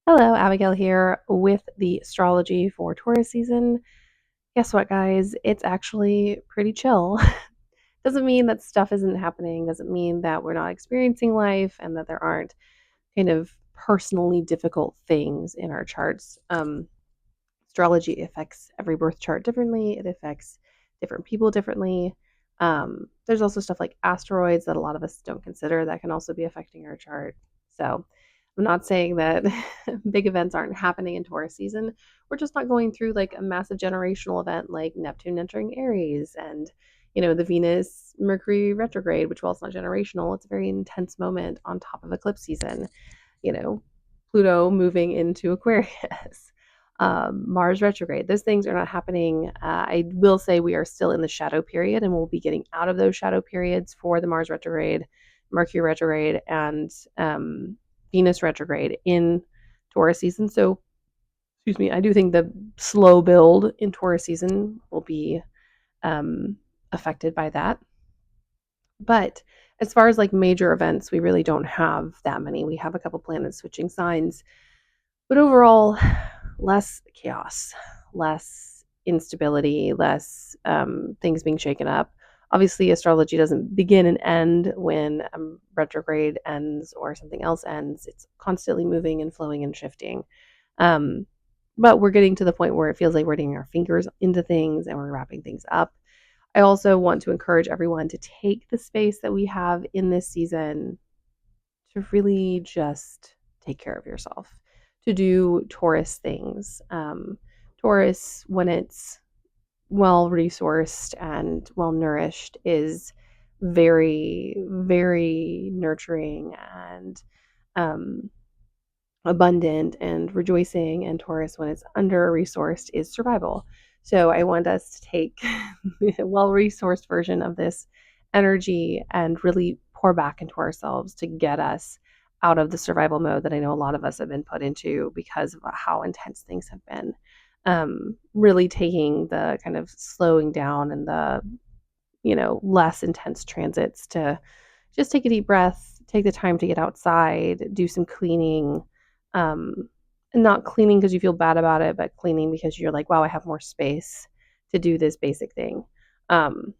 Hello, Abigail here with the astrology for Taurus season. Guess what, guys? It's actually pretty chill. Doesn't mean that stuff isn't happening, doesn't mean that we're not experiencing life and that there aren't kind of personally difficult things in our charts. Astrology affects every birth chart differently, it affects different people differently. There's also stuff like asteroids that a lot of us don't consider that can also be affecting our chart. So I'm not saying that big events aren't happening in Taurus season. We're just not going through like a massive generational event like Neptune entering Aries and the Venus Mercury retrograde, which while it's not generational, it's a very intense moment on top of eclipse season. You know, Pluto moving into Aquarius, Mars retrograde. Those things are not happening. I will say we are still in the shadow period, and we'll be getting out of those shadow periods for the Mars retrograde, Mercury retrograde, and Venus retrograde in Taurus season. So, excuse me, I do think the slow build in Taurus season will be affected by that. But as far as like major events, we really don't have that many. We have a couple planets switching signs, but overall, less chaos, less instability, less things being shaken up. Obviously, astrology doesn't begin and end when retrograde ends or something else ends. It's constantly moving and flowing and shifting. Um, but we're getting to the point where it feels like we're getting our fingers into things and we're wrapping things up. I also want to encourage everyone to take the space that we have in this season to really just take care of yourself, to do Taurus things. Taurus, when it's well resourced and well nourished, is very, very nurturing and um, abundant and rejoicing. And Taurus, when it's under resourced, is survival. So I want us to take a well resourced version of this energy and really pour back into ourselves to get us out of the survival mode that I know a lot of us have been put into because of how intense things have been. Really taking the kind of slowing down and the, less intense transits to just take a deep breath, take the time to get outside, do some cleaning. Um, and not cleaning because you feel bad about it, but cleaning because you're like, wow, I have more space to do this basic thing. Um,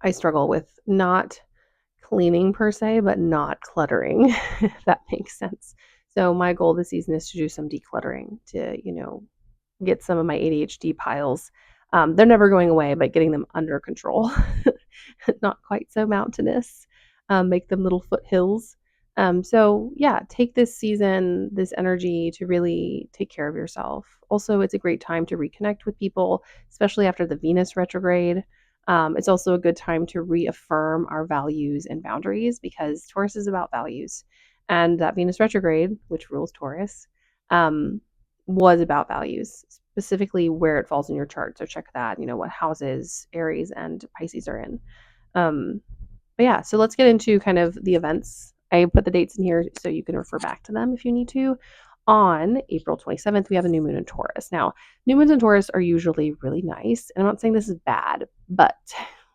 I struggle with not cleaning per se, but not cluttering, if that makes sense. So my goal this season is to do some decluttering to, get some of my ADHD piles. They're never going away, but getting them under control, not quite so mountainous, make them little foothills. So yeah, take this season, this energy to really take care of yourself. Also, it's a great time to reconnect with people, especially after the Venus retrograde. It's also a good time to reaffirm our values and boundaries because Taurus is about values. And that Venus retrograde, which rules Taurus, um, was about values, specifically where it falls in your chart. So check that, what houses Aries and Pisces are in. Um, but yeah, so let's get into kind of the events. I put the dates in here so you can refer back to them if you need to. On April 27th, we have a new moon in Taurus. Now, new moons in Taurus are usually really nice. And I'm not saying this is bad, but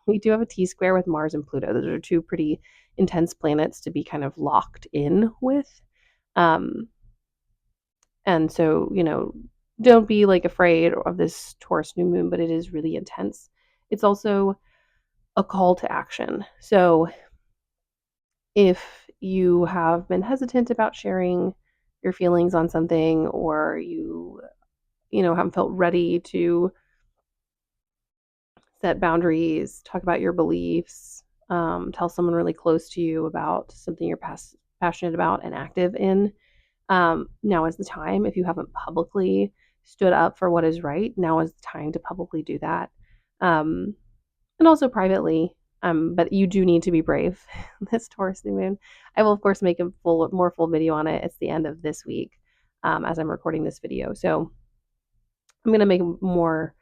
we do have a T square with Mars and Pluto. Those are two pretty intense planets to be kind of locked in with. Um, and so, don't be like afraid of this Taurus new moon, but it is really intense. It's also a call to action. So if you have been hesitant about sharing your feelings on something or you haven't felt ready to set boundaries, talk about your beliefs, tell someone really close to you about something you're passionate about and active in, now is the time. If you haven't publicly stood up for what is right, now is the time to publicly do that. Um, and also privately. But you do need to be brave this Taurus new moon. I will of course make a more full video on it. It's the end of this week, as I'm recording this video. So I'm gonna make a more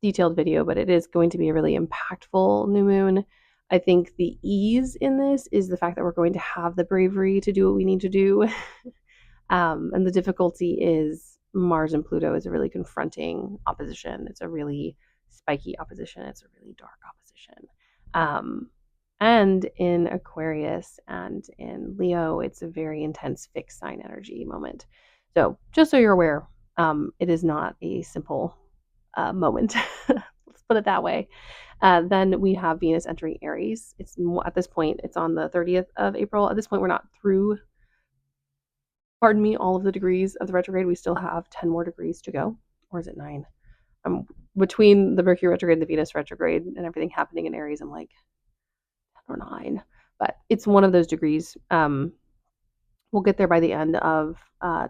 detailed video, but it is going to be a really impactful new moon. I think the ease in this is the fact that we're going to have the bravery to do what we need to do. And the difficulty is Mars and Pluto is a really confronting opposition. It's a really spiky opposition. It's a really dark opposition. And in Aquarius and in Leo, it's a very intense fixed sign energy moment. So just so you're aware, it is not a simple moment. Let's put it that way. Then we have Venus entering Aries. It's at this point, it's on the 30th of April. At this point, we're not through, pardon me, all of the degrees of the retrograde. We still have 10 more degrees to go. Or is it 9? Between the Mercury retrograde and the Venus retrograde and everything happening in Aries, I'm like 10 or 9. But it's one of those degrees. We'll get there by the end of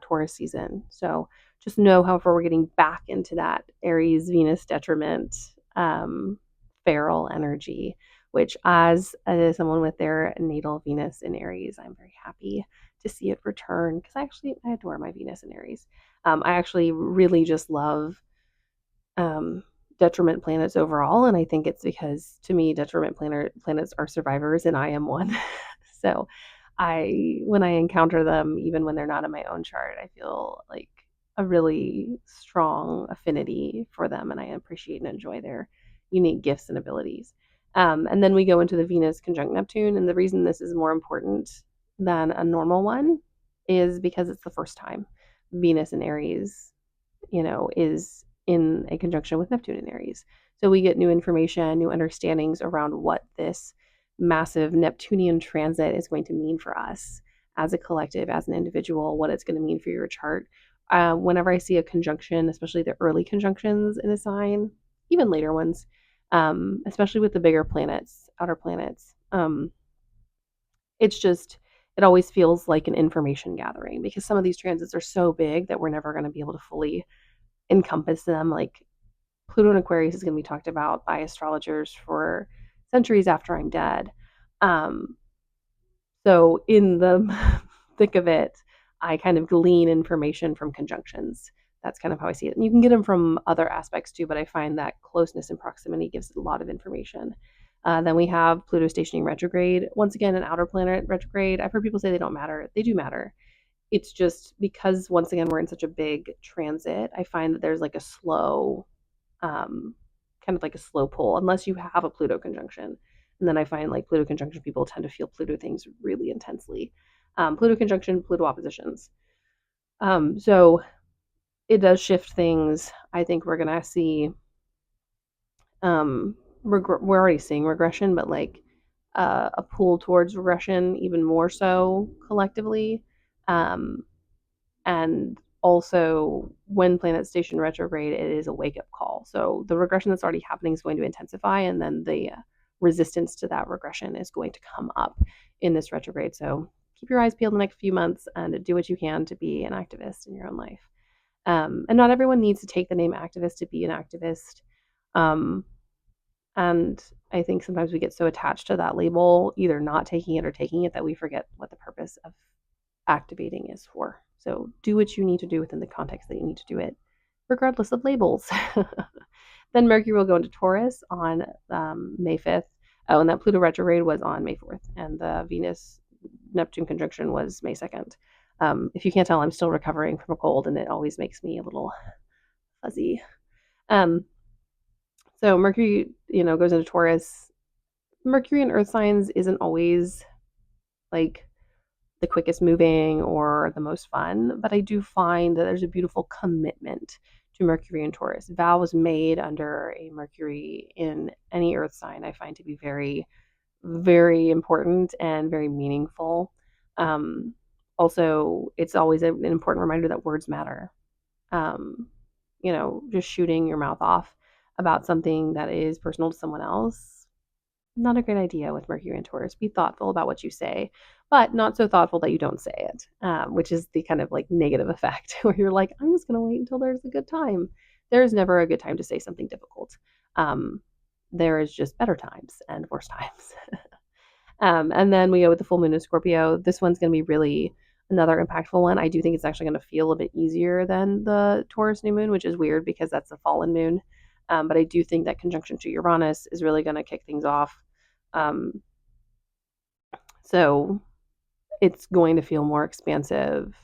Taurus season. So just know, however, we're getting back into that Aries Venus detriment feral energy, which as someone with their natal Venus in Aries, I'm very happy to see it return because I adore my Venus in Aries. I actually really just love um, detriment planets overall, and I think it's because to me detriment planets are survivors, and I am one. So when I encounter them, even when they're not in my own chart, I feel like a really strong affinity for them, and I appreciate and enjoy their unique gifts and abilities. And then we go into the Venus conjunct Neptune, and the reason this is more important than a normal one is because it's the first time Venus in Aries, is in a conjunction with Neptune in Aries. So we get new information, new understandings around what this massive Neptunian transit is going to mean for us as a collective, as an individual, what it's going to mean for your chart. Whenever I see a conjunction, especially the early conjunctions in a sign, even later ones, especially with the bigger planets, outer planets, it's just, it always feels like an information gathering because some of these transits are so big that we're never going to be able to fully encompass them. Like Pluto in Aquarius is going to be talked about by astrologers for centuries after I'm dead. Um, so in the thick of it, I kind of glean information from conjunctions. That's kind of how I see it. And you can get them from other aspects too, but I find that closeness and proximity gives a lot of information. Then we have Pluto stationing retrograde. Once again, an outer planet retrograde. I've heard people say they don't matter. They do matter. It's just because once again we're in such a big transit, I find that there's like a slow um, kind of like a slow pull unless you have a Pluto conjunction. And then I find like Pluto conjunction people tend to feel Pluto things really intensely. Pluto conjunction, Pluto oppositions. So it does shift things. I think we're gonna see. We're already seeing regression, but like a pull towards regression, even more so collectively. Um, and also when planets station retrograde, it is a wake-up call. So the regression that's already happening is going to intensify, and then the resistance to that regression is going to come up in this retrograde. So keep your eyes peeled the next few months and do what you can to be an activist in your own life. And not everyone needs to take the name activist to be an activist. um, and I think sometimes we get so attached to that label, either not taking it or taking it, that we forget what the purpose of activating is for. So do what you need to do within the context that you need to do it, regardless of labels. Then Mercury will go into Taurus on May 5th. Oh, and that Pluto retrograde was on May 4th, and the Venus Neptune conjunction was May 2nd. If you can't tell, I'm still recovering from a cold, and it always makes me a little fuzzy. Um, so Mercury, goes into Taurus. Mercury in Earth signs isn't always like the quickest moving or the most fun, but I do find that there's a beautiful commitment to Mercury and Taurus. Vows made under a Mercury in any earth sign I find to be very, very important and very meaningful. Um, Also, it's always an important reminder that words matter. Um, just shooting your mouth off about something that is personal to someone else, not a great idea with Mercury and Taurus. Be thoughtful about what you say, but not so thoughtful that you don't say it, which is the kind of like negative effect where you're like, I'm just going to wait until there's a good time. There's never a good time to say something difficult. Um, there is just better times and worse times. And then we go with the full moon in Scorpio. This one's going to be really another impactful one. I do think it's actually going to feel a bit easier than the Taurus new moon, which is weird because that's a fallen moon. But I do think that conjunction to Uranus is really going to kick things off. Um, so it's going to feel more expansive,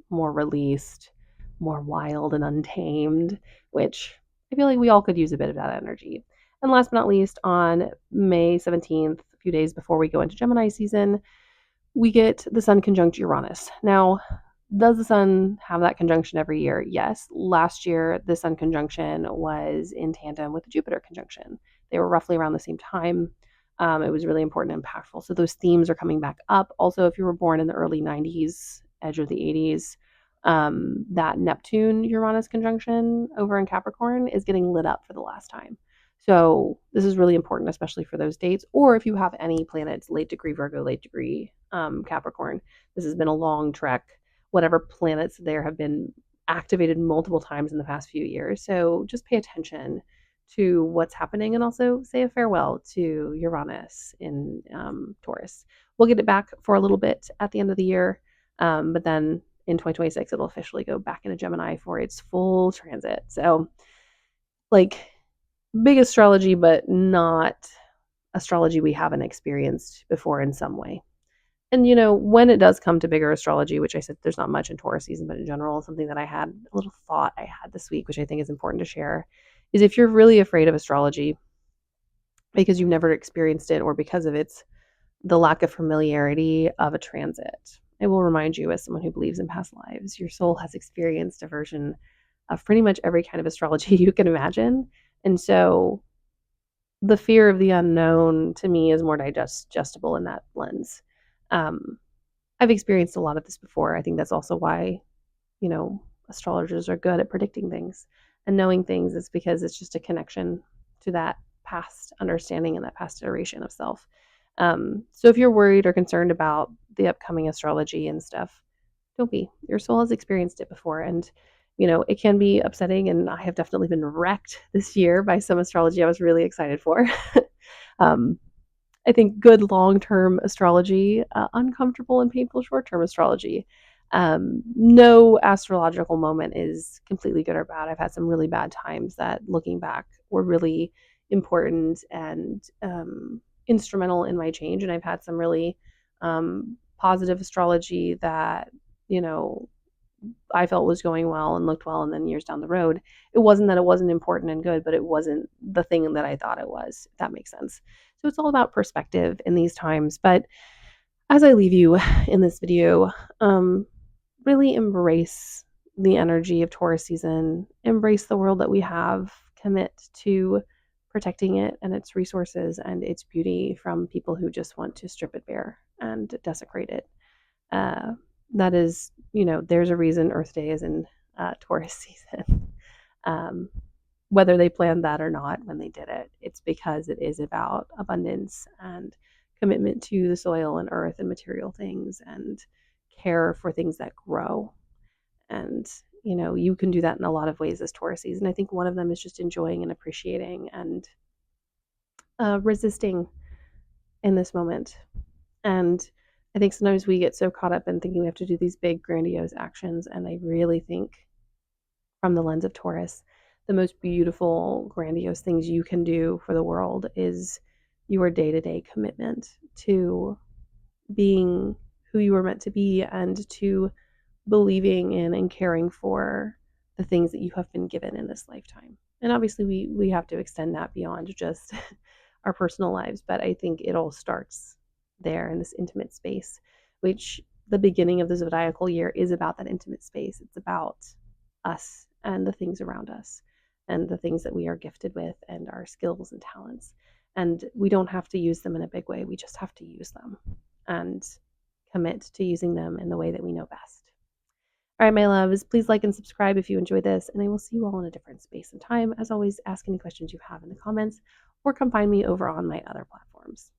more released, more wild and untamed, which I feel like we all could use a bit of that energy. And last but not least, on May 17th, a few days before we go into Gemini season, we get the Sun conjunct Uranus. Now, Does the sun have that conjunction every year? Yes. Last year, the sun conjunction was in tandem with the Jupiter conjunction. They were roughly around the same time. It was really important and impactful. So those themes are coming back up. Also, if you were born in the early 90s, edge of the 80s, that Neptune Uranus conjunction over in Capricorn is getting lit up for the last time. So this is really important, especially for those dates. Or if you have any planets, late degree Virgo, late degree Capricorn, this has been a long trek. Whatever planets there have been activated multiple times in the past few years. So just pay attention to what's happening and also say a farewell to Uranus in Taurus. We'll get it back for a little bit at the end of the year, but then in 2026, it'll officially go back into Gemini for its full transit. So, like, big astrology, but not astrology we haven't experienced before in some way. And when it does come to bigger astrology, which I said there's not much in Taurus season, but in general, something that a little thought I had this week, which I think is important to share, is if you're really afraid of astrology because you've never experienced it or because of the lack of familiarity of a transit, I will remind you, as someone who believes in past lives, your soul has experienced a version of pretty much every kind of astrology you can imagine. And so the fear of the unknown to me is more digestible in that lens. Um, I've experienced a lot of this before. I think that's also why, astrologers are good at predicting things and knowing things. Is because it's just a connection to that past understanding and that past iteration of self. So if you're worried or concerned about the upcoming astrology and stuff, don't be. Your soul has experienced it before, and it can be upsetting. And I have definitely been wrecked this year by some astrology I was really excited for. um, I think good long-term astrology, uncomfortable and painful short-term astrology. No astrological moment is completely good or bad. I've had some really bad times that, looking back, were really important and instrumental in my change. And I've had some really positive astrology that, you know, I felt was going well and looked well, and then years down the road, it wasn't that it wasn't important and good, but it wasn't the thing that I thought it was, if that makes sense. So it's all about perspective in these times. But as I leave you in this video, um, really embrace the energy of Taurus season, embrace the world that we have, commit to protecting it and its resources and its beauty from people who just want to strip it bare and desecrate it. Uh, that is, there's a reason Earth Day is in Taurus season. um, whether they planned that or not when they did it, it's because it is about abundance and commitment to the soil and earth and material things and care for things that grow. And, you can do that in a lot of ways as Taurus season. I think one of them is just enjoying and appreciating and resisting in this moment. And I think sometimes we get so caught up in thinking we have to do these big, grandiose actions. And I really think, from the lens of Taurus, the most beautiful, grandiose things you can do for the world is your day to day commitment to being who you were meant to be and to believing in and caring for the things that you have been given in this lifetime. And obviously, we have to extend that beyond just our personal lives, but I think it all starts there in this intimate space, which the beginning of the zodiacal year is about. That intimate space. It's about us and the things around us and the things that we are gifted with and our skills and talents. And we don't have to use them in a big way. We just have to use them and commit to using them in the way that we know best. All right, my loves, please like and subscribe if you enjoyed this, and I will see you all in a different space and time. As always, ask any questions you have in the comments or come find me over on my other platforms.